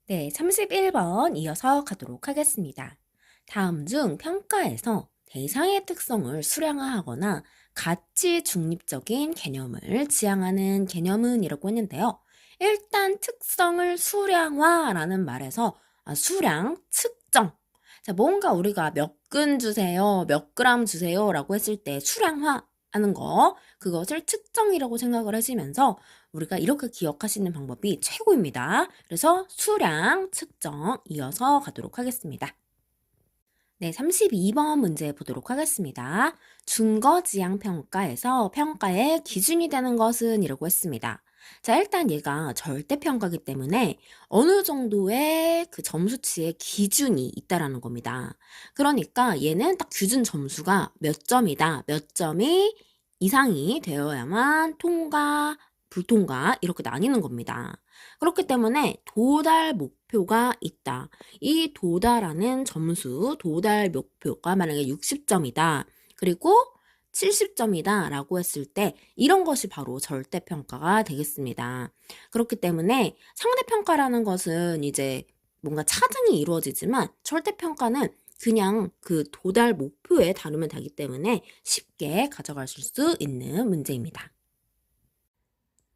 네, 31번 이어서 가도록 하겠습니다. 다음 중 평가에서 대상의 특성을 수량화하거나 가치 중립적인 개념을 지향하는 개념은 이라고 했는데요. 일단 특성을 수량화라는 말에서 수량, 측정. 자, 뭔가 우리가 몇 근 주세요, 몇 그램 주세요 라고 했을 때 수량화 하는 거, 그것을 측정이라고 생각을 하시면서 우리가 이렇게 기억하시는 방법이 최고입니다. 그래서 수량, 측정 이어서 가도록 하겠습니다. 네, 32번 문제 보도록 하겠습니다. 준거지향평가에서 평가의 기준이 되는 것은 이라고 했습니다. 자, 일단 얘가 절대평가이기 때문에 어느 정도의 그 점수치의 기준이 있다라는 겁니다. 그러니까 얘는 딱 기준 점수가 몇 점이다, 몇 점이 이상이 되어야만 통과, 불통과 이렇게 나뉘는 겁니다. 그렇기 때문에 도달 목표가 있다. 이 도달하는 점수, 도달 목표가 만약에 60점이다. 그리고 70점이다 라고 했을 때 이런 것이 바로 절대평가가 되겠습니다. 그렇기 때문에 상대평가라는 것은 이제 뭔가 차등이 이루어지지만 절대평가는 그냥 그 도달 목표에 다루면 되기 때문에 쉽게 가져가실 수 있는 문제입니다.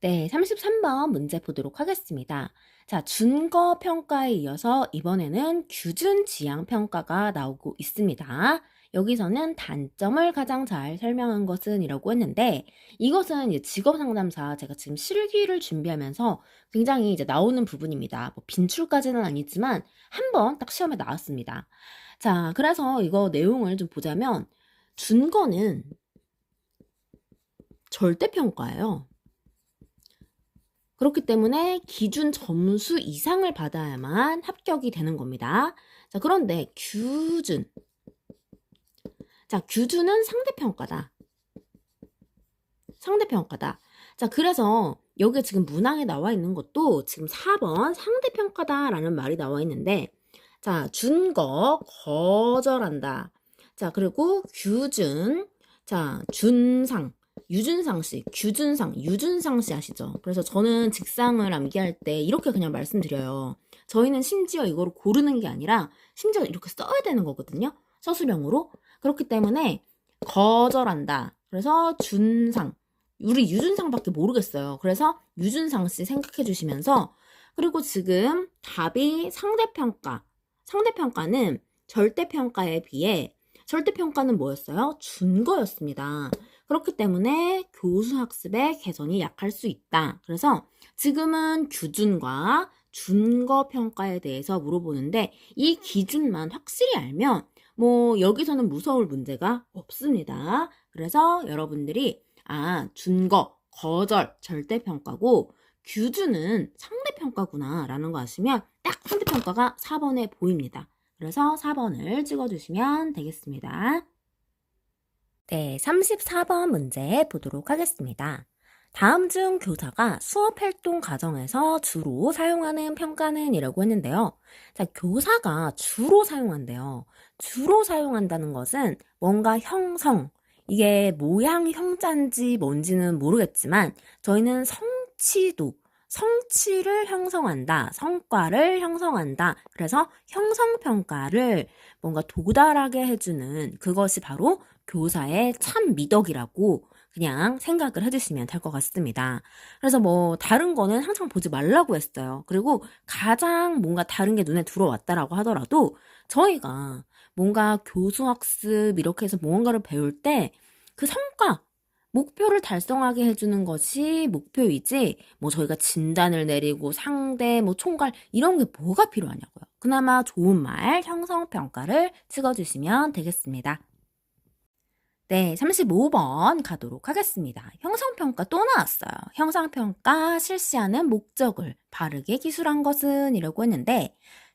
네, 33번 문제 보도록 하겠습니다. 자, 준거 평가에 이어서 이번에는 규준 지향 평가가 나오고 있습니다. 여기서는 단점을 가장 잘 설명한 것은 이라고 했는데 이것은 이제 직업 상담사 제가 지금 실기를 준비하면서 굉장히 이제 나오는 부분입니다. 뭐 빈출까지는 아니지만 한번 딱 시험에 나왔습니다. 자, 그래서 이거 내용을 좀 보자면 준거는 절대평가예요. 그렇기 때문에 기준 점수 이상을 받아야만 합격이 되는 겁니다. 자, 그런데 규준. 자, 규준은 상대평가다. 상대평가다. 자, 그래서 여기 지금 문항에 나와 있는 것도 지금 4번 상대평가다라는 말이 나와 있는데 자, 준거 거절한다. 자, 그리고 규준. 자, 준상. 유준상 씨, 규준상, 유준상 씨 아시죠? 그래서 저는 직상을 암기할 때 이렇게 그냥 말씀드려요. 저희는 심지어 이거를 고르는 게 아니라 심지어 이렇게 써야 되는 거거든요. 서술형으로. 그렇기 때문에 거절한다. 그래서 준상. 우리 유준상밖에 모르겠어요. 그래서 유준상 씨 생각해 주시면서 그리고 지금 답이 상대평가. 상대평가는 절대평가에 비해 절대평가는 뭐였어요? 준거였습니다. 그렇기 때문에 교수학습의 개선이 약할 수 있다. 그래서 지금은 규준과 준거평가에 대해서 물어보는데 이 기준만 확실히 알면 뭐 여기서는 무서울 문제가 없습니다. 그래서 여러분들이 준거, 거절, 절대평가고 규준은 상대평가구나 라는 거 아시면 딱 상대평가가 4번에 보입니다. 그래서 4번을 찍어주시면 되겠습니다. 네, 34번 문제 보도록 하겠습니다. 다음 중 교사가 수업활동 과정에서 주로 사용하는 평가는 이라고 했는데요. 자, 교사가 주로 사용한대요. 주로 사용한다는 것은 뭔가 형성, 이게 모양 형자인지 뭔지는 모르겠지만 저희는 성취를 형성한다, 성과를 형성한다. 그래서 형성평가를 뭔가 도달하게 해주는 그것이 바로 교사의 참 미덕이라고 그냥 생각을 해주시면 될 것 같습니다. 그래서 뭐 다른 거는 항상 보지 말라고 했어요. 그리고 가장 뭔가 다른 게 눈에 들어왔다라고 하더라도 저희가 뭔가 교수학습 이렇게 해서 무언가를 배울 때 그 성과, 목표를 달성하게 해주는 것이 목표이지 뭐 저희가 진단을 내리고 상대, 뭐 총괄 이런 게 뭐가 필요하냐고요. 그나마 좋은 말, 형성평가를 찍어주시면 되겠습니다. 네, 35번 가도록 하겠습니다. 형성평가 또 나왔어요. 형성평가 실시하는 목적을 바르게 기술한 것은 이라고 했는데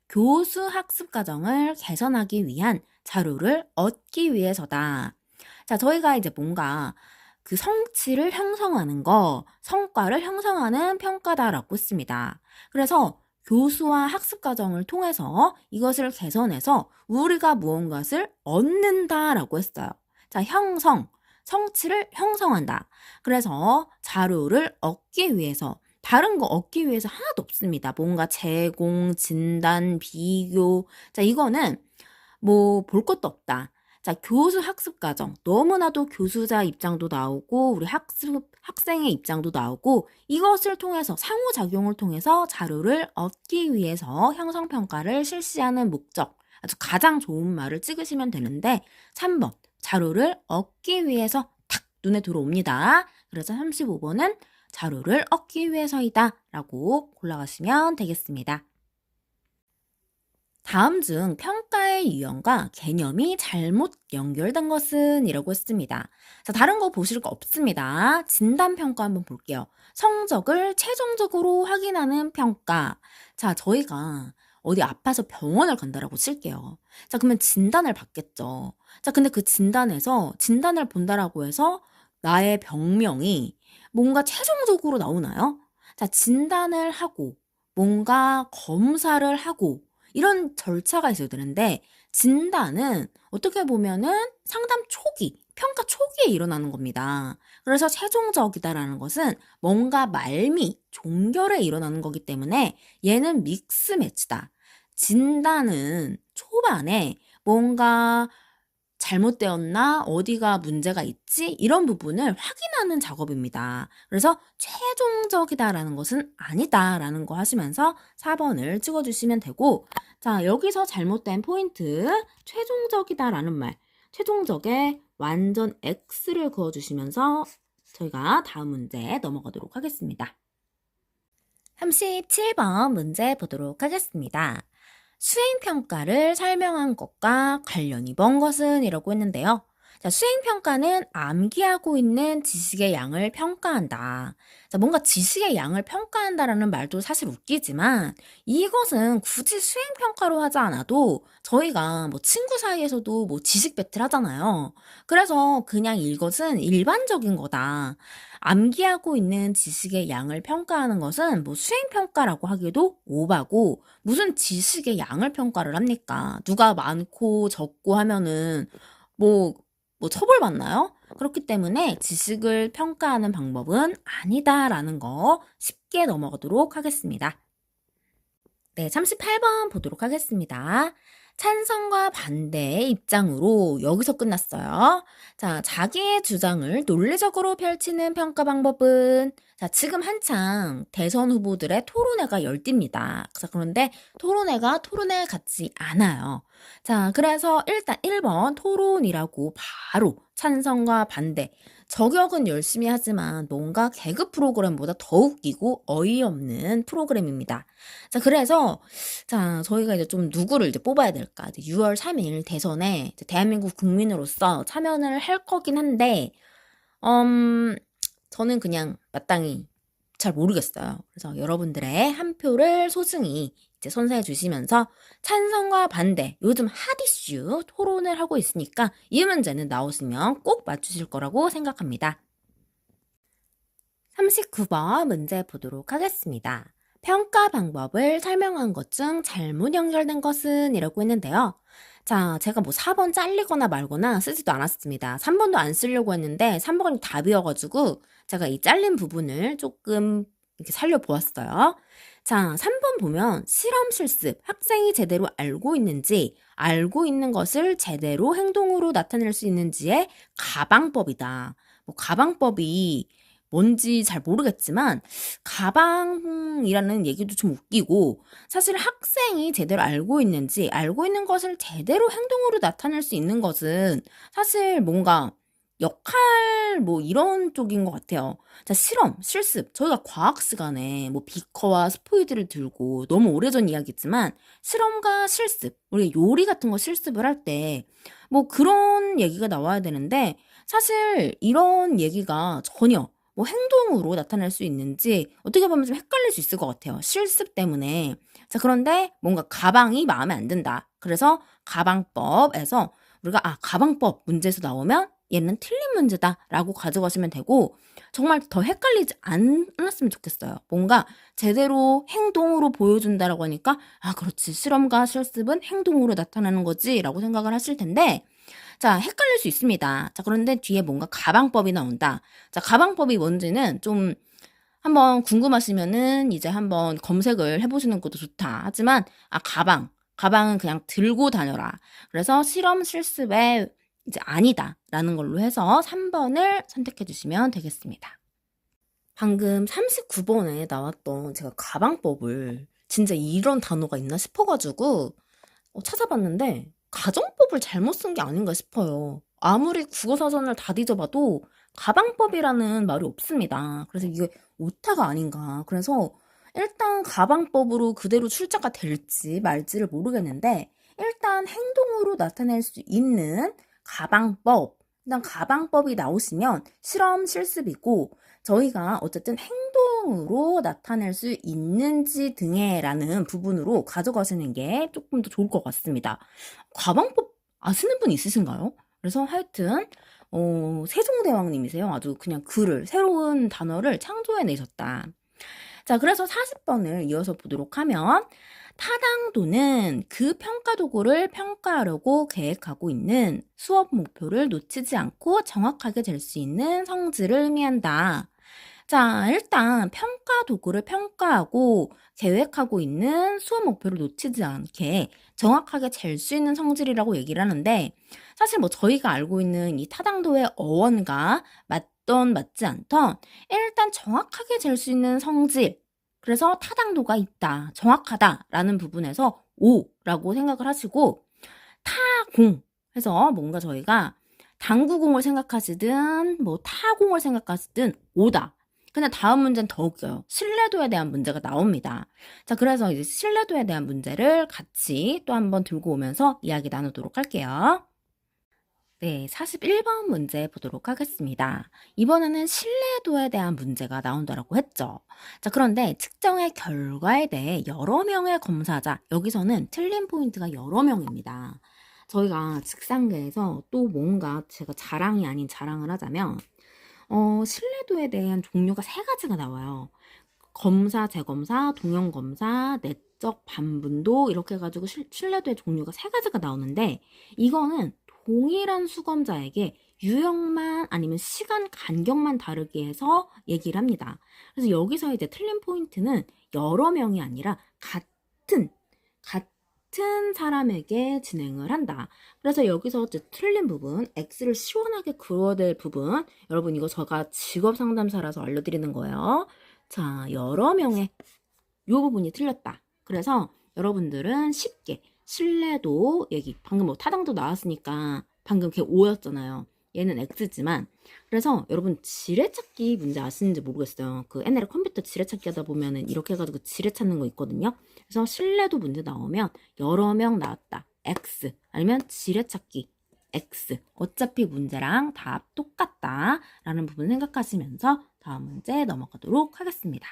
교수 학습 과정을 개선하기 위한 자료를 얻기 위해서다. 자, 저희가 이제 뭔가 그 성취를 형성하는 거, 성과를 형성하는 평가다라고 했습니다. 그래서 교수와 학습 과정을 통해서 이것을 개선해서 우리가 무언가를 얻는다라고 했어요. 자, 성취를 형성한다. 그래서 자료를 얻기 위해서 다른 거 얻기 위해서 하나도 없습니다. 뭔가 제공, 진단, 비교. 자, 이거는 뭐 볼 것도 없다. 자, 교수 학습 과정. 너무나도 교수자 입장도 나오고 우리 학생의 입장도 나오고 이것을 통해서 상호작용을 통해서 자료를 얻기 위해서 형성평가를 실시하는 목적. 아주 가장 좋은 말을 찍으시면 되는데 3번 자료를 얻기 위해서 탁 눈에 들어옵니다. 그래서 35번은 자료를 얻기 위해서이다 라고 골라가시면 되겠습니다. 다음 중 평가의 유형과 개념이 잘못 연결된 것은 이라고 했습니다. 자, 다른 거 보실 거 없습니다. 진단평가 한번 볼게요. 성적을 최종적으로 확인하는 평가. 자, 저희가 어디 아파서 병원을 간다라고 칠게요. 자, 그러면 진단을 받겠죠. 자, 근데 그 진단에서 진단을 본다라고 해서 나의 병명이 뭔가 최종적으로 나오나요? 자, 진단을 하고 뭔가 검사를 하고 이런 절차가 있어야 되는데 진단은 어떻게 보면은 상담 초기, 평가 초기에 일어나는 겁니다. 그래서 최종적이다라는 것은 뭔가 말미, 종결에 일어나는 거기 때문에 얘는 믹스 매치다. 진단은 초반에 뭔가 잘못되었나? 어디가 문제가 있지? 이런 부분을 확인하는 작업입니다. 그래서 최종적이다라는 것은 아니다라는 거 하시면서 4번을 찍어주시면 되고 자, 여기서 잘못된 포인트 최종적이다라는 말 최종적에 완전 X를 그어주시면서 저희가 다음 문제 넘어가도록 하겠습니다. 37번 문제 보도록 하겠습니다. 수행평가를 설명한 것과 관련이 먼 것은 이라고 했는데요. 자, 수행평가는 암기하고 있는 지식의 양을 평가한다. 자, 뭔가 지식의 양을 평가한다라는 말도 사실 웃기지만 이것은 굳이 수행평가로 하지 않아도 저희가 뭐 친구 사이에서도 뭐 지식 배틀 하잖아요. 그래서 그냥 이것은 일반적인 거다. 암기하고 있는 지식의 양을 평가하는 것은 뭐 수행평가라고 하기도 오바고 무슨 지식의 양을 평가를 합니까? 누가 많고 적고 하면은 뭐 처벌받나요? 그렇기 때문에 지식을 평가하는 방법은 아니다라는 거 쉽게 넘어가도록 하겠습니다. 네, 38번 보도록 하겠습니다. 찬성과 반대의 입장으로 여기서 끝났어요. 자, 자기의 주장을 논리적으로 펼치는 평가 방법은 자, 지금 한창 대선 후보들의 토론회가 열립니다. 그런데 토론회 같지 않아요. 자, 그래서 일단 1번 토론이라고 바로 찬성과 반대. 저격은 열심히 하지만 뭔가 개그 프로그램보다 더 웃기고 어이없는 프로그램입니다. 자, 그래서 자, 저희가 이제 좀 누구를 이제 뽑아야 될까? 6월 3일 대선에 대한민국 국민으로서 참여를 할 거긴 한데, 저는 그냥 마땅히 잘 모르겠어요. 그래서 여러분들의 한 표를 소중히 이제 선사해 주시면서 찬성과 반대, 요즘 핫이슈 토론을 하고 있으니까 이 문제는 나오시면 꼭 맞추실 거라고 생각합니다. 39번 문제 보도록 하겠습니다. 평가 방법을 설명한 것 중 잘못 연결된 것은 이라고 했는데요. 자, 제가 뭐 4번 잘리거나 말거나 쓰지도 않았습니다. 3번도 안 쓰려고 했는데 3번이 답이어가지고 제가 이 잘린 부분을 조금 이렇게 살려보았어요. 자, 3번 보면 실험 실습, 학생이 제대로 알고 있는지, 알고 있는 것을 제대로 행동으로 나타낼 수 있는지의 가방법이다. 뭐 가방법이 뭔지 잘 모르겠지만 가방이라는 얘기도 좀 웃기고 사실 학생이 제대로 알고 있는지 알고 있는 것을 제대로 행동으로 나타낼 수 있는 것은 사실 뭔가 역할 뭐 이런 쪽인 것 같아요. 자, 실험, 실습. 저희가 과학 시간에 뭐 비커와 스포이드를 들고 너무 오래전 이야기지만 실험과 실습, 우리 요리 같은 거 실습을 할 때 뭐 그런 얘기가 나와야 되는데 사실 이런 얘기가 전혀 뭐 행동으로 나타날 수 있는지 어떻게 보면 좀 헷갈릴 수 있을 것 같아요. 실습 때문에. 자, 그런데 뭔가 가방이 마음에 안 든다. 그래서 가방법에서 우리가 가방법 문제에서 나오면 얘는 틀린 문제다라고 가져가시면 되고 정말 더 헷갈리지 않았으면 좋겠어요. 뭔가 제대로 행동으로 보여준다라고 하니까 그렇지. 실험과 실습은 행동으로 나타나는 거지라고 생각을 하실 텐데 자, 헷갈릴 수 있습니다. 자, 그런데 뒤에 뭔가 가방법이 나온다. 자, 가방법이 뭔지는 좀 한번 궁금하시면은 이제 한번 검색을 해보시는 것도 좋다. 하지만, 가방은 그냥 들고 다녀라. 그래서 실험 실습에 이제 아니다. 라는 걸로 해서 3번을 선택해 주시면 되겠습니다. 방금 39번에 나왔던 제가 가방법을 진짜 이런 단어가 있나 싶어가지고 찾아봤는데 가정법을 잘못 쓴 게 아닌가 싶어요. 아무리 국어사전을 다 뒤져봐도 가방법이라는 말이 없습니다. 그래서 이게 오타가 아닌가. 그래서 일단 가방법으로 그대로 출제가 될지 말지를 모르겠는데 일단 행동으로 나타낼 수 있는 가방법. 일단 가방법이 나오시면 실험 실습이고 저희가 어쨌든 행동으로 나타낼 수 있는지 등에라는 부분으로 가져가시는 게 조금 더 좋을 것 같습니다. 가방법 아시는 분 있으신가요? 그래서 하여튼 세종대왕님이세요. 아주 그냥 새로운 단어를 창조해내셨다. 자, 그래서 40번을 이어서 보도록 하면 타당도는 그 평가 도구를 평가하려고 계획하고 있는 수업 목표를 놓치지 않고 정확하게 될 수 있는 성질을 의미한다. 자, 일단 평가 도구를 평가하고 계획하고 있는 수업 목표를 놓치지 않게 정확하게 잴 수 있는 성질이라고 얘기를 하는데 사실 뭐 저희가 알고 있는 이 타당도의 어원과 맞던 맞지 않던 일단 정확하게 잴 수 있는 성질 그래서 타당도가 있다, 정확하다라는 부분에서 O라고 생각을 하시고 타공 해서 뭔가 저희가 당구공을 생각하시든 뭐 타공을 생각하시든 O다. 근데 다음 문제는 더 웃겨요. 신뢰도에 대한 문제가 나옵니다. 자, 그래서 이제 신뢰도에 대한 문제를 같이 또 한번 들고 오면서 이야기 나누도록 할게요. 네, 41번 문제 보도록 하겠습니다. 이번에는 신뢰도에 대한 문제가 나온다고 했죠. 자, 그런데 측정의 결과에 대해 여러 명의 검사자, 여기서는 틀린 포인트가 여러 명입니다. 저희가 직상계에서 또 뭔가 제가 자랑이 아닌 자랑을 하자면 신뢰도에 대한 종류가 3가지가 나와요. 검사, 재검사, 동형검사, 내적 반분도 이렇게 해가지고 신뢰도의 종류가 3가지가 나오는데 이거는 동일한 수검자에게 유형만 아니면 시간 간격만 다르게 해서 얘기를 합니다. 그래서 여기서 이제 틀린 포인트는 여러 명이 아니라 같은 사람에게 진행을 한다. 그래서 여기서 이제 틀린 부분, X를 시원하게 그어될 부분, 여러분 이거 제가 직업 상담사라서 알려드리는 거예요. 자, 여러 명의 요 부분이 틀렸다. 그래서 여러분들은 쉽게 신뢰도 얘기, 방금 뭐 타당도 나왔으니까 방금 걔 O였잖아요. 얘는 X지만 그래서 여러분 지뢰찾기 문제 아시는지 모르겠어요. 그 옛날에 컴퓨터 지뢰찾기 하다 보면은 이렇게 해가지고 지뢰 찾는 거 있거든요. 그래서 신뢰도 문제 나오면 여러 명 나왔다. X 아니면 지뢰찾기 X 어차피 문제랑 답 똑같다 라는 부분 생각하시면서 다음 문제 넘어가도록 하겠습니다.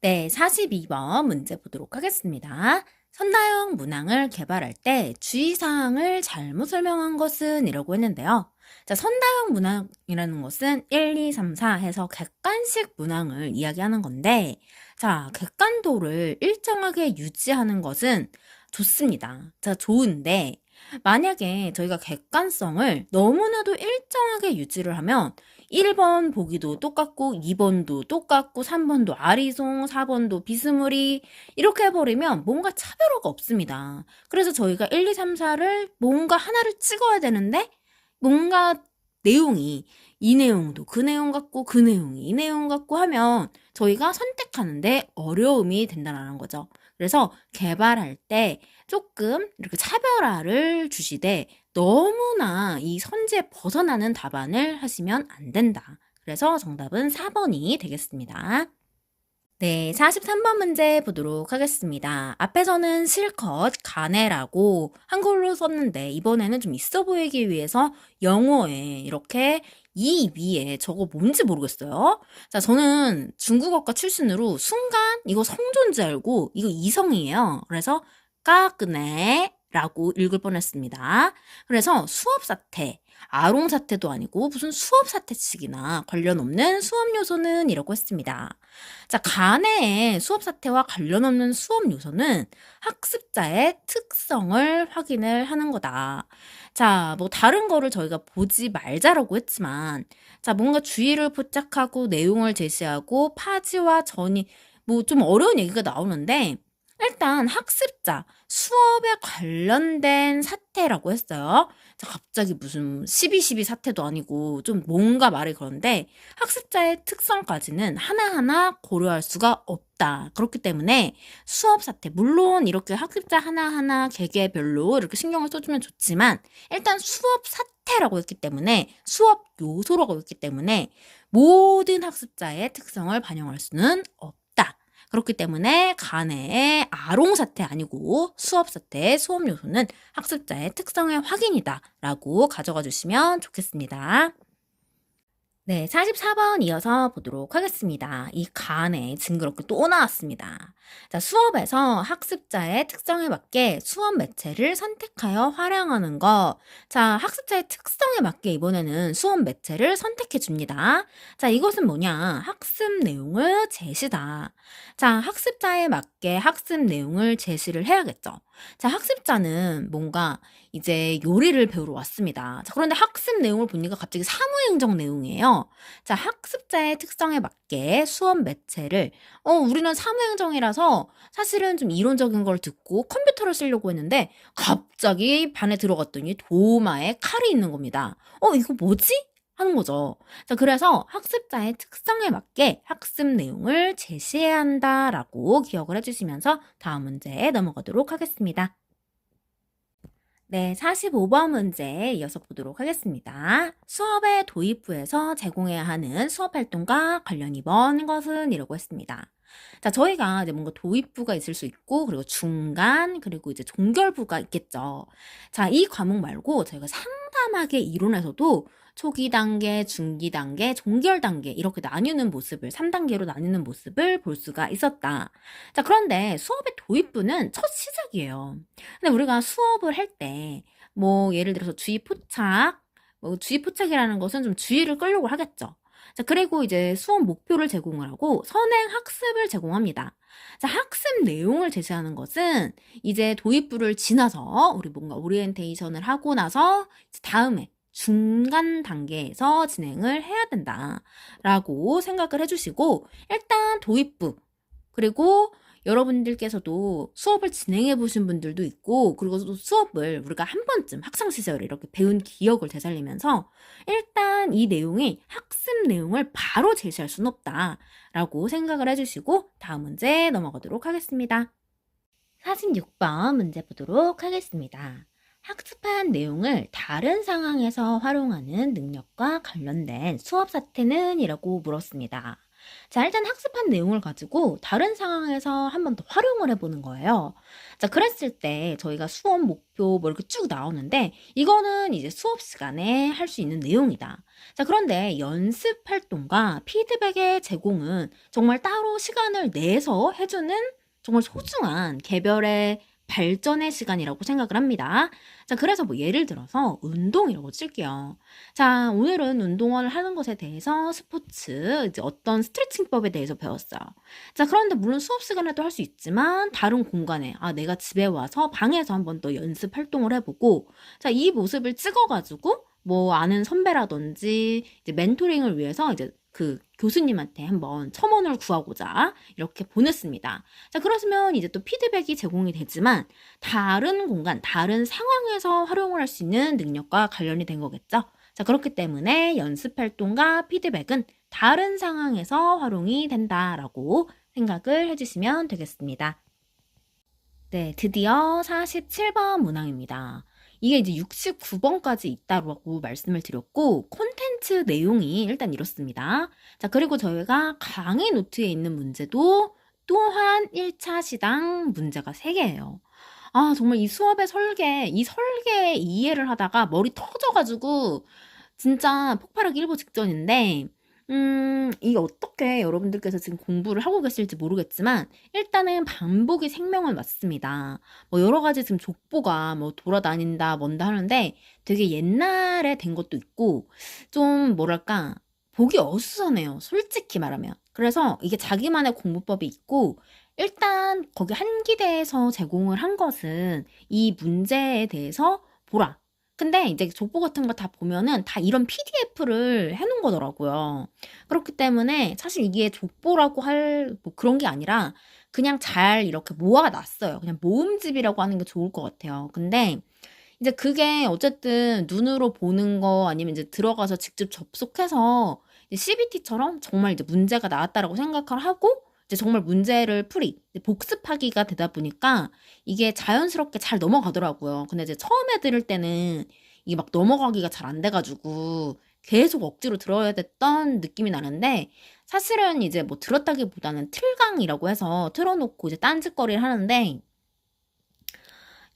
네, 42번 문제 보도록 하겠습니다. 선다형 문항을 개발할 때 주의사항을 잘못 설명한 것은 이라고 했는데요. 자, 선다형 문항이라는 것은 1, 2, 3, 4 해서 객관식 문항을 이야기하는 건데 자, 객관도를 일정하게 유지하는 것은 좋습니다. 자, 좋은데 만약에 저희가 객관성을 너무나도 일정하게 유지를 하면 1번 보기도 똑같고 2번도 똑같고 3번도 아리송 4번도 비스무리 이렇게 해버리면 뭔가 차별화가 없습니다. 그래서 저희가 1, 2, 3, 4를 뭔가 하나를 찍어야 되는데 뭔가 내용이 이 내용도 그 내용 같고 그 내용이 이 내용 같고 하면 저희가 선택하는데 어려움이 된다는 거죠. 그래서 개발할 때 조금 이렇게 차별화를 주시되 너무나 이 선지에 벗어나는 답안을 하시면 안 된다. 그래서 정답은 4번이 되겠습니다. 네, 43번 문제 보도록 하겠습니다. 앞에서는 실컷 가네라고 한글로 썼는데 이번에는 좀 있어 보이기 위해서 영어에 이렇게 이 위에 저거 뭔지 모르겠어요. 자, 저는 중국어과 출신으로 순간 이거 성조인지 알고 이거 이성이에요. 그래서 까끄네 라고 읽을 뻔했습니다. 그래서 수업 사태, 아롱 사태도 아니고 무슨 수업 사태식이나 관련 없는 수업 요소는 이라고 했습니다. 자, 간해의 수업 사태와 관련 없는 수업 요소는 학습자의 특성을 확인을 하는 거다. 자, 뭐 다른 거를 저희가 보지 말자라고 했지만, 자, 뭔가 주의를 포착하고 내용을 제시하고 파지와 전이 뭐 좀 어려운 얘기가 나오는데, 일단 학습자, 수업에 관련된 사태라고 했어요. 자, 갑자기 무슨 12.12 사태도 아니고 좀 뭔가 말이 그런데 학습자의 특성까지는 하나하나 고려할 수가 없다. 그렇기 때문에 수업 사태, 물론 이렇게 학습자 하나하나 개개별로 이렇게 신경을 써주면 좋지만 일단 수업 사태라고 했기 때문에 수업 요소라고 했기 때문에 모든 학습자의 특성을 반영할 수는 없다. 그렇기 때문에 간해의 아롱 사태 아니고 수업 사태의 수업 요소는 학습자의 특성의 확인이다 라고 가져가 주시면 좋겠습니다. 네, 44번 이어서 보도록 하겠습니다. 이 간에 징그럽게 또 나왔습니다. 자, 수업에서 학습자의 특성에 맞게 수업 매체를 선택하여 활용하는 거. 자, 학습자의 특성에 맞게 이번에는 수업 매체를 선택해 줍니다. 자, 이것은 뭐냐? 학습 내용을 제시다. 자, 학습자에 맞게 학습 내용을 제시를 해야겠죠. 자, 학습자는 뭔가 이제 요리를 배우러 왔습니다. 자, 그런데 학습 내용을 보니까 갑자기 사무행정 내용이에요. 자, 학습자의 특성에 맞게 수업 매체를, 우리는 사무행정이라서 사실은 좀 이론적인 걸 듣고 컴퓨터를 쓰려고 했는데 갑자기 반에 들어갔더니 도마에 칼이 있는 겁니다. 이거 뭐지? 하는 거죠. 자, 그래서 학습자의 특성에 맞게 학습 내용을 제시해야 한다라고 기억을 해주시면서 다음 문제에 넘어가도록 하겠습니다. 네, 45번 문제 이어서 보도록 하겠습니다. 수업의 도입부에서 제공해야 하는 수업 활동과 관련 이번 것은 이라고 했습니다. 자, 저희가 이제 뭔가 도입부가 있을 수 있고, 그리고 중간, 그리고 이제 종결부가 있겠죠. 자, 이 과목 말고 저희가 상담학의 이론에서도 초기 단계, 중기 단계, 종결 단계 이렇게 나뉘는 모습을 3단계로 나뉘는 모습을 볼 수가 있었다. 자, 그런데 수업의 도입부는 첫 시작이에요. 근데 우리가 수업을 할 때 뭐 예를 들어서 주의 포착, 주의 포착이라는 것은 좀 주의를 끌려고 하겠죠. 자, 그리고 이제 수업 목표를 제공을 하고 선행 학습을 제공합니다. 자, 학습 내용을 제시하는 것은 이제 도입부를 지나서 우리 뭔가 오리엔테이션을 하고 나서 다음에 중간 단계에서 진행을 해야 된다라고 생각을 해주시고 일단 도입부 그리고 여러분들께서도 수업을 진행해 보신 분들도 있고 그리고 또 수업을 우리가 한 번쯤 학창시절에 이렇게 배운 기억을 되살리면서 일단 이 내용이 학습 내용을 바로 제시할 수는 없다라고 생각을 해주시고 다음 문제 넘어가도록 하겠습니다. 46번 문제 보도록 하겠습니다. 학습한 내용을 다른 상황에서 활용하는 능력과 관련된 수업 사태는 이라고 물었습니다. 자, 일단 학습한 내용을 가지고 다른 상황에서 한 번 더 활용을 해보는 거예요. 자, 그랬을 때 저희가 수업 목표 뭐 이렇게 쭉 나오는데 이거는 이제 수업 시간에 할 수 있는 내용이다. 자, 그런데 연습 활동과 피드백의 제공은 정말 따로 시간을 내서 해주는 정말 소중한 개별의 발전의 시간이라고 생각을 합니다. 자, 그래서 뭐 예를 들어서 운동이라고 칠게요. 자, 오늘은 운동을 하는 것에 대해서 스포츠, 이제 어떤 스트레칭법에 대해서 배웠어요. 자, 그런데 물론 수업 시간에도 할 수 있지만 다른 공간에, 내가 집에 와서 방에서 한번 또 연습 활동을 해보고, 자, 이 모습을 찍어가지고 뭐 아는 선배라든지 이제 멘토링을 위해서 이제 그 교수님한테 한번 첨언을 구하고자 이렇게 보냈습니다. 자, 그러시면 이제 또 피드백이 제공이 되지만 다른 공간, 다른 상황에서 활용을 할 수 있는 능력과 관련이 된 거겠죠. 자, 그렇기 때문에 연습 활동과 피드백은 다른 상황에서 활용이 된다라고 생각을 해주시면 되겠습니다. 네, 드디어 47번 문항입니다. 이게 이제 69번까지 있다고 말씀을 드렸고 콘텐츠 내용이 일단 이렇습니다. 자, 그리고 저희가 강의 노트에 있는 문제도 또한 1차 시당 문제가 3개예요. 정말 이 수업의 설계, 이 설계 이해를 하다가 머리 터져가지고 진짜 폭발하기 일보 직전인데 이게 어떻게 여러분들께서 지금 공부를 하고 계실지 모르겠지만 일단은 반복이 생명은 맞습니다. 뭐 여러 가지 지금 족보가 뭐 돌아다닌다 뭔다 하는데 되게 옛날에 된 것도 있고 좀 뭐랄까 보기 어수선해요. 솔직히 말하면. 그래서 이게 자기만의 공부법이 있고 일단 거기 한기대에서 제공을 한 것은 이 문제에 대해서 보라. 근데 이제 족보 같은 거 다 보면은 다 이런 PDF를 해놓은 거더라고요. 그렇기 때문에 사실 이게 족보라고 할 뭐 그런 게 아니라 그냥 잘 이렇게 모아놨어요. 그냥 모음집이라고 하는 게 좋을 것 같아요. 근데 이제 그게 어쨌든 눈으로 보는 거 아니면 이제 들어가서 직접 접속해서 CBT처럼 정말 이제 문제가 나왔다라고 생각을 하고 이제 정말 문제를 복습하기가 되다 보니까 이게 자연스럽게 잘 넘어가더라고요. 근데 이제 처음에 들을 때는 이게 막 넘어가기가 잘 안 돼가지고 계속 억지로 들어야 됐던 느낌이 나는데 사실은 이제 뭐 들었다기보다는 틀강이라고 해서 틀어놓고 이제 딴짓거리를 하는데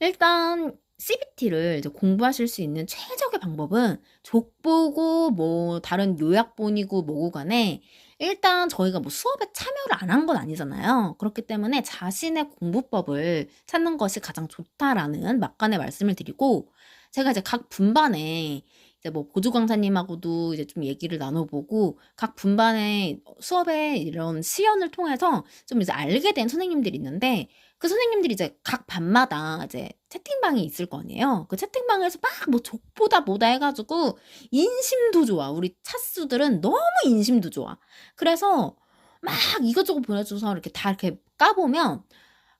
일단 CBT를 이제 공부하실 수 있는 최적의 방법은 족보고 뭐 다른 요약본이고 뭐고 간에 일단 저희가 뭐 수업에 참여를 안 한 건 아니잖아요. 그렇기 때문에 자신의 공부법을 찾는 것이 가장 좋다라는 막간의 말씀을 드리고 제가 이제 각 분반에 이제 뭐 보조 강사님하고도 이제 좀 얘기를 나눠보고 각 분반의 수업에 이런 시연을 통해서 좀 이제 알게 된 선생님들이 있는데 그 선생님들이 이제 각 반마다 이제 채팅방이 있을 거 아니에요. 그 채팅방에서 막 뭐 족보다 뭐다 해가지고 인심도 좋아. 우리 차수들은 너무 인심도 좋아. 그래서 막 이것저것 보내줘서 이렇게 다 이렇게 까보면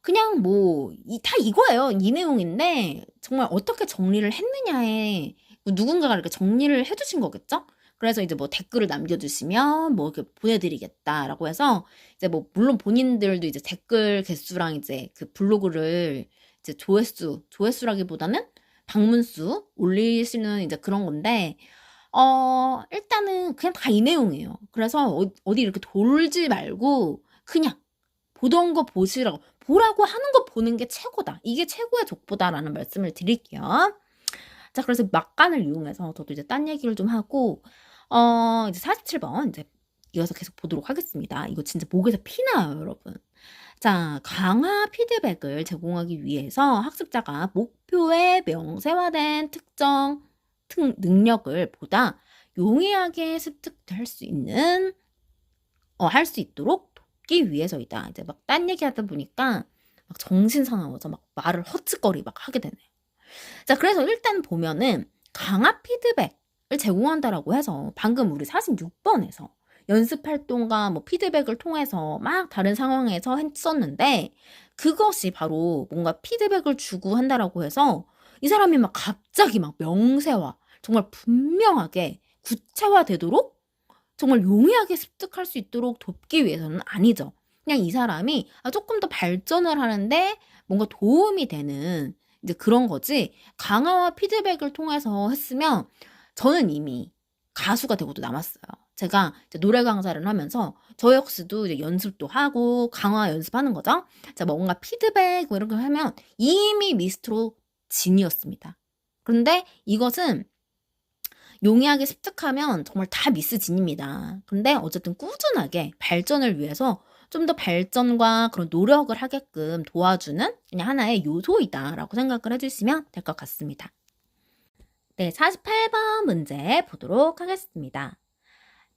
그냥 뭐 다 이거예요. 이 내용인데 정말 어떻게 정리를 했느냐에 누군가가 이렇게 정리를 해주신 거겠죠? 그래서 이제 뭐 댓글을 남겨주시면 뭐 이렇게 보내드리겠다라고 해서 이제 뭐 물론 본인들도 이제 댓글 개수랑 이제 그 블로그를 이제 조회수라기보다는 방문수 올리시는 이제 그런 건데 일단은 그냥 다 이 내용이에요. 그래서 어디 이렇게 돌지 말고 그냥 보던 거 보시라고 보라고 하는 거 보는 게 최고다. 이게 최고의 족보다라는 말씀을 드릴게요. 자, 그래서 막간을 이용해서 저도 이제 딴 얘기를 좀 하고 이제 47번 이제 이어서 계속 보도록 하겠습니다. 이거 진짜 목에서 피나요, 여러분. 자, 강화 피드백을 제공하기 위해서 학습자가 목표에 명세화된 특정 능력을 보다 용이하게 습득할 수 있는 할 수 있도록 돕기 위해서이다. 이제 막 딴 얘기하다 보니까 막 정신 사나워서 막 말을 헛짓거리 막 하게 되네요. 자, 그래서 일단 보면은 강화 피드백을 제공한다라고 해서 방금 우리 46번에서 연습 활동과 뭐 피드백을 통해서 막 다른 상황에서 했었는데 그것이 바로 뭔가 피드백을 주고 한다라고 해서 이 사람이 막 갑자기 막 명세화 정말 분명하게 구체화되도록 정말 용이하게 습득할 수 있도록 돕기 위해서는 아니죠. 그냥 이 사람이 조금 더 발전을 하는데 뭔가 도움이 되는 이제 그런 거지 강화와 피드백을 통해서 했으면 저는 이미 가수가 되고도 남았어요. 제가 이제 노래 강사를 하면서 저 역시도 이제 연습도 하고 강화 연습하는 거죠. 자, 뭔가 피드백 뭐 이런 거 하면 이미 미스트로 진이었습니다. 그런데 이것은 용이하게 습득하면 정말 다 미스진입니다. 근데 어쨌든 꾸준하게 발전을 위해서 좀 더 발전과 그런 노력을 하게끔 도와주는 그냥 하나의 요소이다라고 생각을 해주시면 될 것 같습니다. 네, 48번 문제 보도록 하겠습니다.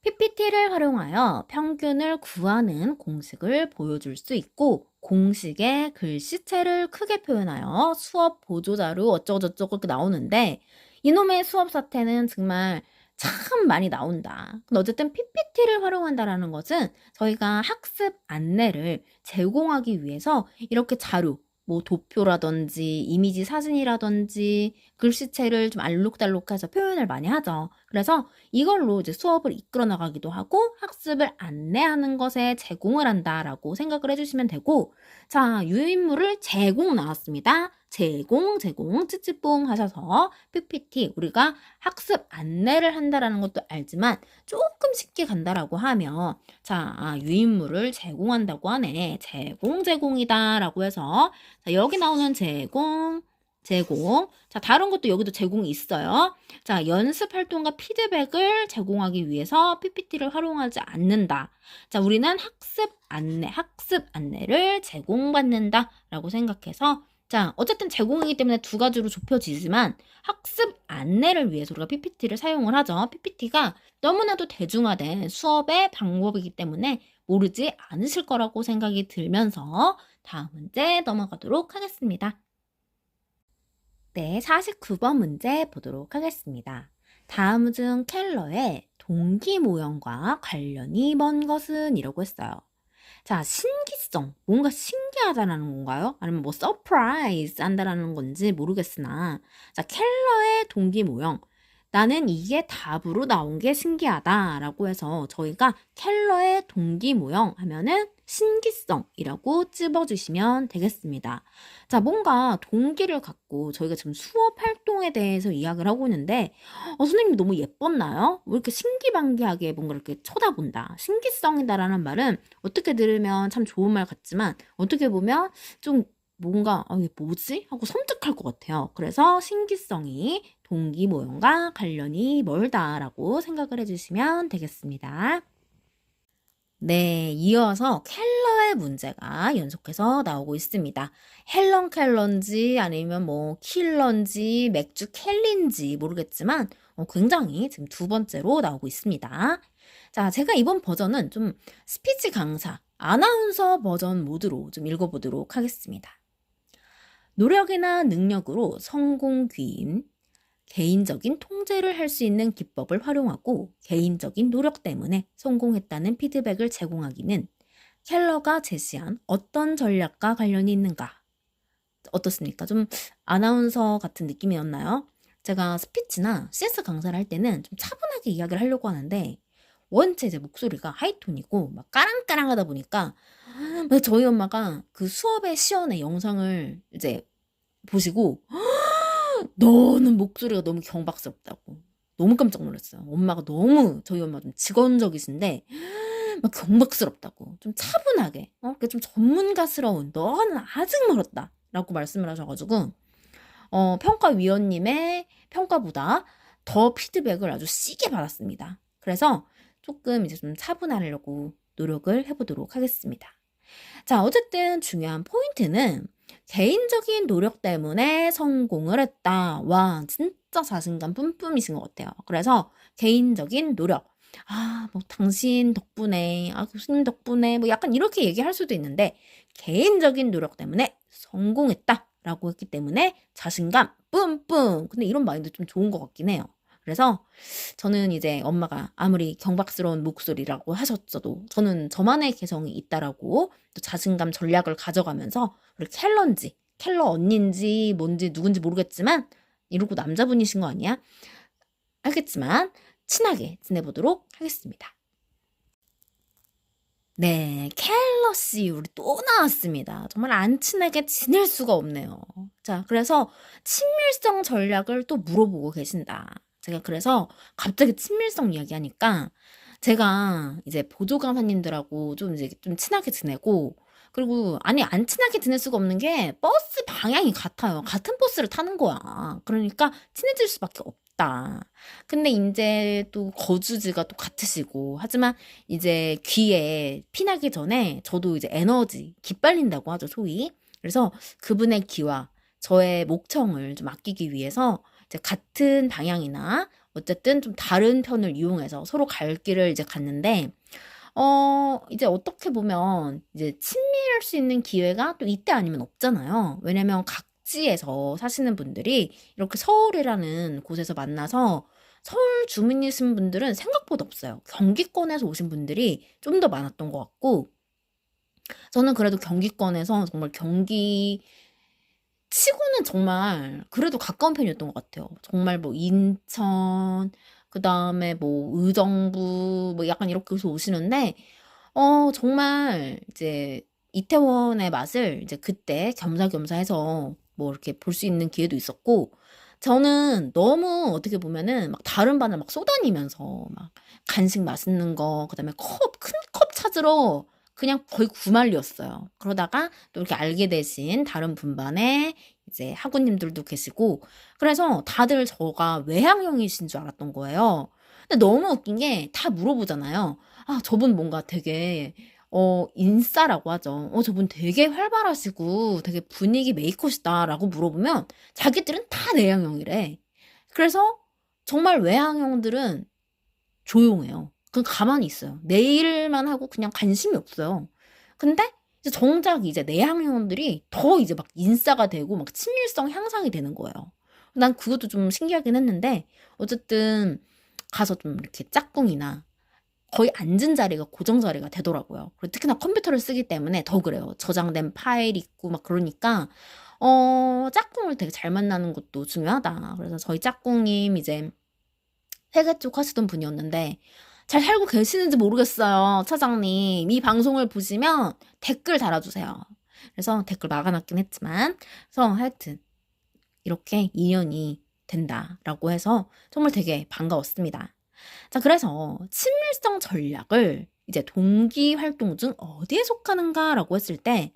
PPT를 활용하여 평균을 구하는 공식을 보여줄 수 있고 공식의 글씨체를 크게 표현하여 수업 보조자료 어쩌고저쩌고 이렇게 나오는데 이놈의 수업 사태는 정말 참 많이 나온다. 근데 어쨌든 PPT를 활용한다라는 것은 저희가 학습 안내를 제공하기 위해서 이렇게 자료, 뭐 도표라든지 이미지 사진이라든지 글씨체를 좀 알록달록해서 표현을 많이 하죠. 그래서 이걸로 이제 수업을 이끌어 나가기도 하고 학습을 안내하는 것에 제공을 한다라고 생각을 해주시면 되고 자, 유인물을 제공 나왔습니다. 제공, 찌찌뽕 하셔서 PPT 우리가 학습 안내를 한다라는 것도 알지만 조금 쉽게 간다라고 하면 자, 유인물을 제공한다고 하네. 제공이다 라고 해서 자, 여기 나오는 제공 제공. 자, 다른 것도 여기도 제공이 있어요. 자, 연습 활동과 피드백을 제공하기 위해서 PPT를 활용하지 않는다. 자, 우리는 학습 안내를 제공받는다. 라고 생각해서 자, 어쨌든 제공이기 때문에 두 가지로 좁혀지지만 학습 안내를 위해서 우리가 PPT를 사용을 하죠. PPT가 너무나도 대중화된 수업의 방법이기 때문에 모르지 않으실 거라고 생각이 들면서 다음 문제 넘어가도록 하겠습니다. 네, 49번 문제 보도록 하겠습니다. 다음 중 켈러의 동기 모형과 관련이 먼 것은? 이라고 했어요. 자, 신기성, 뭔가 신기하다라는 건가요? 아니면 뭐 서프라이즈 한다라는 건지 모르겠으나 자, 켈러의 동기 모형, 나는 이게 답으로 나온 게 신기하다라고 해서 저희가 켈러의 동기 모형 하면은 신기성이라고 찝어주시면 되겠습니다. 자, 뭔가 동기를 갖고 저희가 지금 수업 활동에 대해서 이야기를 하고 있는데 선생님이 너무 예뻤나요? 왜 이렇게 신기방기하게 뭔가 이렇게 쳐다본다. 신기성이다라는 말은 어떻게 들으면 참 좋은 말 같지만 어떻게 보면 좀 뭔가 이게 뭐지? 하고 섬뜩할 것 같아요. 그래서 신기성이 동기 모형과 관련이 멀다라고 생각을 해주시면 되겠습니다. 네, 이어서 켈러의 문제가 연속해서 나오고 있습니다. 헬런 켈러인지 아니면 뭐 킬러인지 맥주 켈린지 모르겠지만 굉장히 지금 두 번째로 나오고 있습니다. 자, 제가 이번 버전은 좀 스피치 강사, 아나운서 버전 모드로 좀 읽어보도록 하겠습니다. 노력이나 능력으로 성공 귀인, 개인적인 통제를 할 수 있는 기법을 활용하고 개인적인 노력 때문에 성공했다는 피드백을 제공하기는 켈러가 제시한 어떤 전략과 관련이 있는가? 어떻습니까? 좀 아나운서 같은 느낌이었나요? 제가 스피치나 CS 강사를 할 때는 좀 차분하게 이야기를 하려고 하는데 원체 제 목소리가 하이톤이고 막 까랑까랑하다 보니까 저희 엄마가 그 수업의 시연의 영상을 이제 보시고 너는 목소리가 너무 경박스럽다고 너무 깜짝 놀랐어요. 엄마가 너무 저희 엄마 좀 직원적이신데 막 경박스럽다고 좀 차분하게 좀 전문가스러운 너는 아직 멀었다 라고 말씀을 하셔가지고 평가위원님의 평가보다 더 피드백을 아주 시게 받았습니다. 그래서 조금 이제 좀 차분하려고 노력을 해보도록 하겠습니다. 자, 어쨌든 중요한 포인트는 개인적인 노력 때문에 성공을 했다. 와, 진짜 자신감 뿜뿜이신 것 같아요. 그래서 개인적인 노력. 뭐 당신 덕분에, 교수님 덕분에, 뭐 약간 이렇게 얘기할 수도 있는데 개인적인 노력 때문에 성공했다. 라고 했기 때문에 자신감 뿜뿜. 근데 이런 마인드 좀 좋은 것 같긴 해요. 그래서 저는 이제 엄마가 아무리 경박스러운 목소리라고 하셨어도 저는 저만의 개성이 있다라고 또 자신감 전략을 가져가면서 우리 켈러 언니인지 뭔지 누군지 모르겠지만 이러고 남자분이신 거 아니야? 알겠지만 친하게 지내보도록 하겠습니다. 네, 켈러씨 우리 또 나왔습니다. 정말 안 친하게 지낼 수가 없네요. 자, 그래서 친밀성 전략을 또 물어보고 계신다. 제가 그래서 갑자기 친밀성 이야기하니까 제가 이제 보조 강사님들하고 좀 이제 좀 친하게 지내고 그리고 아니 안 친하게 지낼 수가 없는 게 버스 방향이 같아요. 같은 버스를 타는 거야. 그러니까 친해질 수밖에 없다. 근데 이제 또 거주지가 또 같으시고 하지만 이제 귀에 피나기 전에 저도 이제 에너지 기빨린다고 하죠, 소위. 그래서 그분의 귀와 저의 목청을 좀 아끼기 위해서 이제 같은 방향이나 어쨌든 좀 다른 편을 이용해서 서로 갈 길을 이제 갔는데 이제 어떻게 보면 이제 친밀할 수 있는 기회가 또 이때 아니면 없잖아요. 왜냐면 각지에서 사시는 분들이 이렇게 서울이라는 곳에서 만나서 서울 주민이신 분들은 생각보다 없어요. 경기권에서 오신 분들이 좀 더 많았던 것 같고 저는 그래도 경기권에서 정말 경기 치고는 정말 그래도 가까운 편이었던 것 같아요. 정말 뭐 인천, 그 다음에 뭐 의정부, 뭐 약간 이렇게 해서 오시는데, 정말 이제 이태원의 맛을 이제 그때 겸사겸사 해서 뭐 이렇게 볼 수 있는 기회도 있었고, 저는 너무 어떻게 보면은 막 다른 반을 막 쏘다니면서 막 간식 맛있는 거, 그 다음에 큰 컵 찾으러 그냥 거의 구만리였어요. 그러다가 또 이렇게 알게 되신 다른 분반에 이제 학우님들도 계시고, 그래서 다들 저가 외향형이신 줄 알았던 거예요. 근데 너무 웃긴 게 다 물어보잖아요. 아, 저분 뭔가 되게 인싸라고 하죠. 저분 되게 활발하시고 되게 분위기 메이커시다라고 물어보면 자기들은 다 내향형이래. 그래서 정말 외향형들은 조용해요. 그냥 가만히 있어요. 내 일만 하고 그냥 관심이 없어요. 근데 이제 정작 이제 내향형들이 더 이제 막 인싸가 되고 막 친밀성 향상이 되는 거예요. 난 그것도 좀 신기하긴 했는데 어쨌든 가서 좀 이렇게 짝꿍이나 거의 앉은 자리가 고정 자리가 되더라고요. 그리고 특히나 컴퓨터를 쓰기 때문에 더 그래요. 저장된 파일 있고 막 그러니까 짝꿍을 되게 잘 만나는 것도 중요하다. 그래서 저희 짝꿍님 이제 회계 쪽 하시던 분이었는데 잘 살고 계시는지 모르겠어요. 차장님. 이 방송을 보시면 댓글 달아주세요. 그래서 댓글 막아놨긴 했지만 그래서 하여튼 이렇게 인연이 된다라고 해서 정말 되게 반가웠습니다. 자, 그래서 친밀성 전략을 이제 동기 활동 중 어디에 속하는가라고 했을 때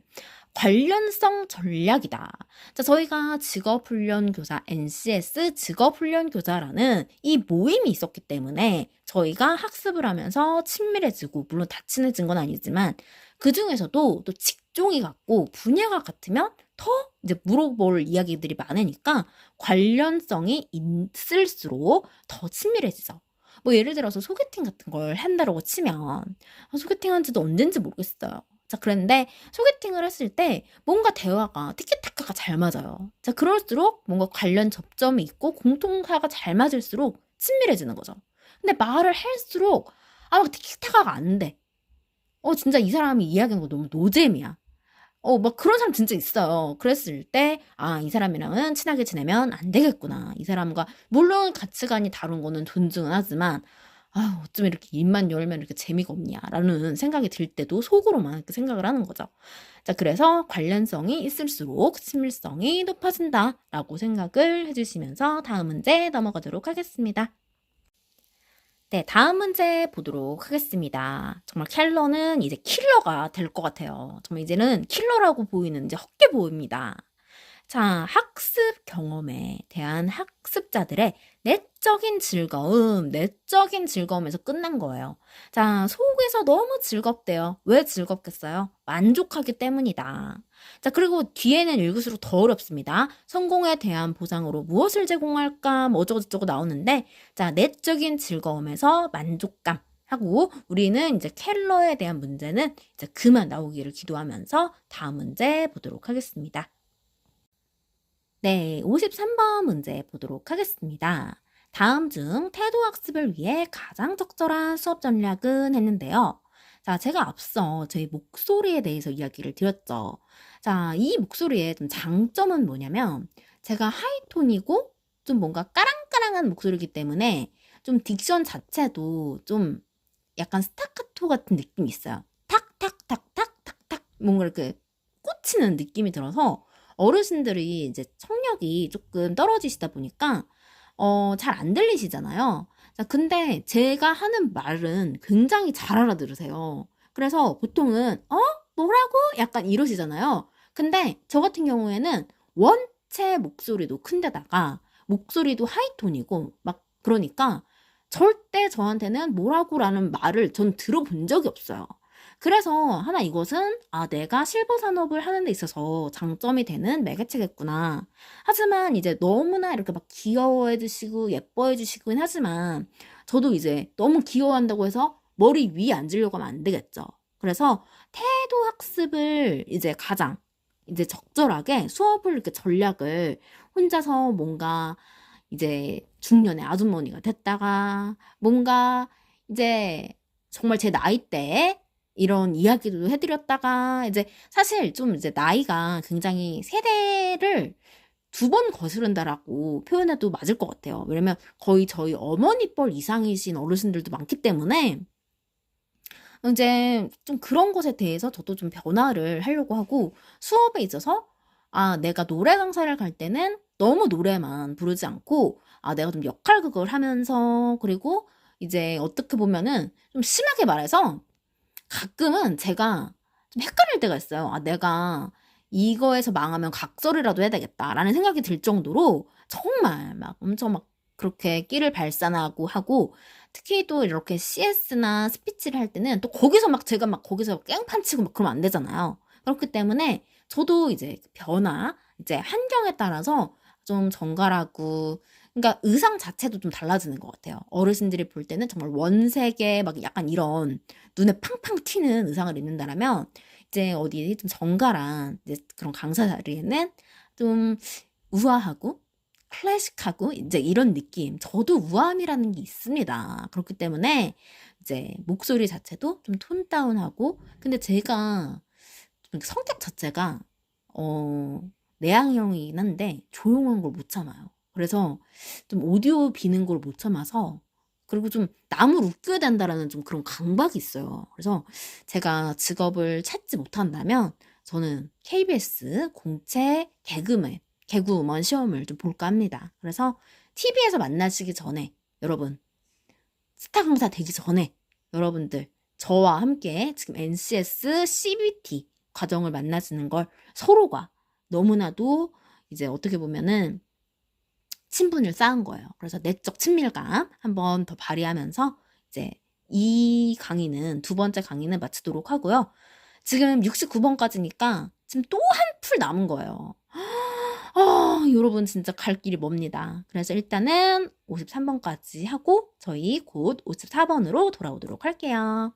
관련성 전략이다. 자, 저희가 직업훈련교사 NCS 직업훈련교사라는 이 모임이 있었기 때문에 저희가 학습을 하면서 친밀해지고 물론 다 친해진 건 아니지만 그 중에서도 또 직종이 같고 분야가 같으면 더 이제 물어볼 이야기들이 많으니까 관련성이 있을수록 더 친밀해지죠. 뭐 예를 들어서 소개팅 같은 걸 한다고 치면 소개팅 한 지도 언젠지 모르겠어요. 자, 그런데 소개팅을 했을 때 뭔가 대화가 티키타카가 잘 맞아요. 자, 그럴수록 뭔가 관련 접점이 있고 공통사가 잘 맞을수록 친밀해지는 거죠. 근데 말을 할수록 막 티키타카가 안 돼. 진짜 이 사람이 이야기하는 거 너무 노잼이야. 막 그런 사람 진짜 있어요. 그랬을 때, 이 사람이랑은 친하게 지내면 안 되겠구나. 이 사람과, 물론 가치관이 다른 거는 존중은 하지만, 어쩜 이렇게 입만 열면 이렇게 재미가 없냐라는 생각이 들 때도 속으로만 이렇게 생각을 하는 거죠. 자, 그래서 관련성이 있을수록 친밀성이 높아진다라고 생각을 해주시면서 다음 문제 넘어가도록 하겠습니다. 네, 다음 문제 보도록 하겠습니다. 정말 켈러는 이제 킬러가 될 것 같아요. 정말 이제는 킬러라고 보이는 이제 헛게 보입니다. 자, 학습 경험에 대한 학습자들의 내적인 즐거움에서 끝난 거예요. 자, 속에서 너무 즐겁대요. 왜 즐겁겠어요? 만족하기 때문이다. 자, 그리고 뒤에는 읽을수록 더 어렵습니다. 성공에 대한 보상으로 무엇을 제공할까? 뭐 어쩌고저쩌고 나오는데, 자, 내적인 즐거움에서 만족감. 하고 우리는 이제 켈러에 대한 문제는 이제 그만 나오기를 기도하면서 다음 문제 보도록 하겠습니다. 네, 53번 문제 보도록 하겠습니다. 다음 중 태도학습을 위해 가장 적절한 수업 전략은 했는데요. 자, 제가 앞서 제 목소리에 대해서 이야기를 드렸죠. 자, 이 목소리의 좀 장점은 뭐냐면 제가 하이톤이고 좀 뭔가 까랑까랑한 목소리이기 때문에 좀 딕션 자체도 좀 약간 스타카토 같은 느낌이 있어요. 탁탁탁탁탁탁 뭔가 이렇게 꽂히는 느낌이 들어서 어르신들이 이제 청력이 조금 떨어지시다 보니까 잘 안 들리시잖아요. 자, 근데 제가 하는 말은 굉장히 잘 알아들으세요. 그래서 보통은 뭐라고? 약간 이러시잖아요. 근데 저 같은 경우에는 원체 목소리도 큰데다가 목소리도 하이톤이고 막 그러니까 절대 저한테는 뭐라고라는 말을 전 들어본 적이 없어요. 그래서 하나 이것은 내가 실버 산업을 하는 데 있어서 장점이 되는 매개체겠구나. 하지만 이제 너무나 이렇게 막 귀여워해 주시고 예뻐해 주시긴 하지만 저도 이제 너무 귀여워한다고 해서 머리 위에 앉으려고 하면 안 되겠죠. 그래서 태도 학습을 이제 가장 이제 적절하게 수업을 이렇게 전략을 혼자서 뭔가 이제 중년의 아주머니가 됐다가 뭔가 이제 정말 제 나이대에 이런 이야기도 해드렸다가 이제 사실 좀 이제 나이가 굉장히 세대를 두 번 거스른다라고 표현해도 맞을 것 같아요. 왜냐면 거의 저희 어머니 뻘 이상이신 어르신들도 많기 때문에 이제 좀 그런 것에 대해서 저도 좀 변화를 하려고 하고 수업에 있어서 내가 노래 강사를 갈 때는 너무 노래만 부르지 않고 내가 좀 역할극을 하면서 그리고 이제 어떻게 보면은 좀 심하게 말해서 가끔은 제가 헷갈릴 때가 있어요. 아, 내가 이거에서 망하면 각설이라도 해야 되겠다라는 생각이 들 정도로 정말 막 엄청 막 그렇게 끼를 발산하고 하고, 특히 또 이렇게 CS나 스피치를 할 때는 또 거기서 막 제가 막 거기서 깽판 치고 막 그러면 안 되잖아요. 그렇기 때문에 저도 이제 변화, 이제 환경에 따라서 좀 정갈하고, 그러니까 의상 자체도 좀 달라지는 것 같아요. 어르신들이 볼 때는 정말 원색의 막 약간 이런 눈에 팡팡 튀는 의상을 입는다라면, 이제 어디 좀 정갈한 이제 그런 강사 자리에는 좀 우아하고 클래식하고 이제 이런 느낌. 저도 우아함이라는 게 있습니다. 그렇기 때문에 이제 목소리 자체도 좀 톤 다운하고, 근데 제가 좀 성격 자체가 어 내향형이긴 한데 조용한 걸 못 참아요. 그래서 좀 오디오 비는 걸 못 참아서, 그리고 좀 남을 웃겨야 된다라는 좀 그런 강박이 있어요. 그래서 제가 직업을 찾지 못한다면 저는 KBS 공채 개그우먼 시험을 좀 볼까 합니다. 그래서 TV에서 만나시기 전에, 여러분, 스타 강사 되기 전에 여러분들 저와 함께 지금 NCS CBT 과정을 만나시는 걸 서로가 너무나도 이제 어떻게 보면은 친분을 쌓은 거예요. 그래서 내적 친밀감 한번 더 발휘하면서 이제 이 강의는, 두 번째 강의는 마치도록 하고요. 지금 69번까지니까 지금 또 한 풀 남은 거예요. 여러분 진짜 갈 길이 멉니다. 그래서 일단은 53번까지 하고 저희 곧 54번으로 돌아오도록 할게요.